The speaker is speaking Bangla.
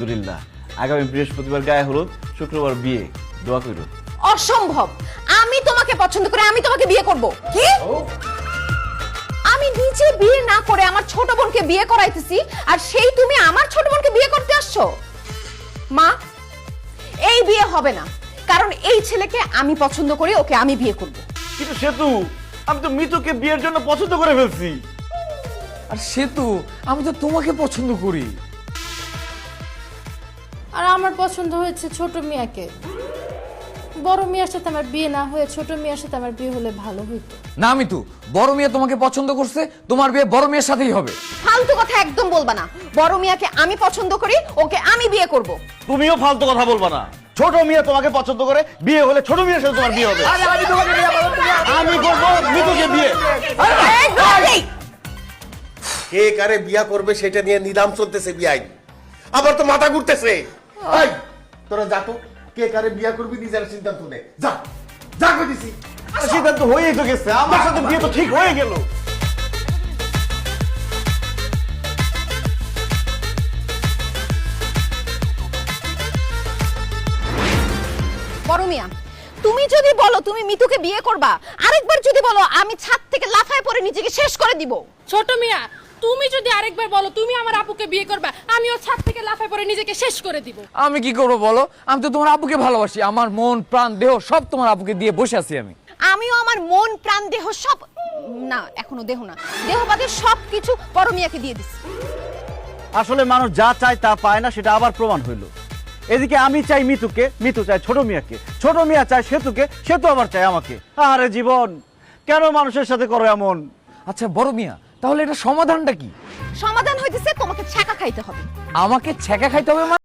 আলহামদুলিল্লাহ, আগামী বৃহস্পতিবার গায়ে হলুদ, শুক্রবার বিয়ে, দোয়া করো। অসম্ভব। আমি তোমাকে পছন্দ করে আমি তোমাকে বিয়ে করব। কি? আমি নিজে বিয়ে না করে আমার ছোট বোনকে বিয়ে করাইতেছি, আর সেই তুমি আমার ছোট বোনকে বিয়ে করতে আসছো? মা, এই বিয়ে হবে না, কারণ এই ছেলেকে আমি পছন্দ করি, ওকে আমি বিয়ে করব। কিন্তু সেতু, আমি তো মিতুকে বিয়ের জন্য পছন্দ করে ফেলছি। আর সেতু, আমি তো তোমাকে পছন্দ করি। আর আমার পছন্দ হয়েছে ছোট মিয়াকে। বড় মিয়ার সাথে আমার বিয়ে না হয়ে ছোট মিয়ার সাথে আমার বিয়ে হলে ভালো হইতো। না মিতু, বড় মেয়ে তোমাকে পছন্দ করছে, তোমার বিয়ে বড় মেয়ের সাথেই হবে। ফালতু কথা একদম বলবা না। বড় মিয়াকে আমি পছন্দ করি, ওকে আমি বিয়ে করব। তুমিও ফালতু কথা বলবা না। ছোট মেয়ে তোমাকে পছন্দ করে, বিয়ে হলে ছোট মেয়ের সাথে তোমার বিয়ে হবে। আমি করবো মিতুকে বিয়ে। কে কারে বিয়া করবে সেটা নিয়ে নিলাম চলতেছে বিয়াই। আবার তো মাথা ঘুরতেছে। এই তোরা যা তো, কে কারে বিয়া করবি নিজের সিদ্ধান্ত নে। যা যা কইতেছি। সিদ্ধান্ত হয়েই তো গেছে, আমার সাথে বিয়ে তো ঠিক হয়ে গেল। বড় মিয়া, তুমি যদি বলো তুমি মিতুকে বিয়ে করবা, আরেকবার যদি বলো আমি ছাদ থেকে লাফায় পড়ে নিজেকে শেষ করে দিব। ছোট মিয়া, তুমি যদি আরেকবার বলো তুমি আমার আপুকে বিয়ে করবে, আমিও ছাদ থেকে লাফায় পড়ে নিজেকে শেষ করে দিব। আমি কি করবো বলো? আমি তো তোমার আব্বুকে ভালোবাসি, আমার মন প্রাণ দেহ সব তোমার আব্বুকে দিয়ে বসে আছি আমি। আমিও আমার মন প্রাণ দেহ সব, না এখনো দেহ না, দেহ বাদে সবকিছু বড় মিয়াকে দিয়ে দিছি। আসলে মানুষ যা চায় তা পায় না, সেটা আবার প্রমাণ হইল। এদিকে আমি চাই মিতুকে, মিতু চায় ছোট মিয়াকে, ছোট মিয়া চায় সেতুকে, সেতু আবার চায় আমাকে। আরে জীবন, কেন মানুষের সাথে করো এমন? আচ্ছা বড় মিয়া, তাহলে এটা সমাধানটা কি? সমাধান হইতেছে তোমাকে ছ্যাঁকা খাইতে হবে। আমাকে ছ্যাঁকা খাইতে হবে?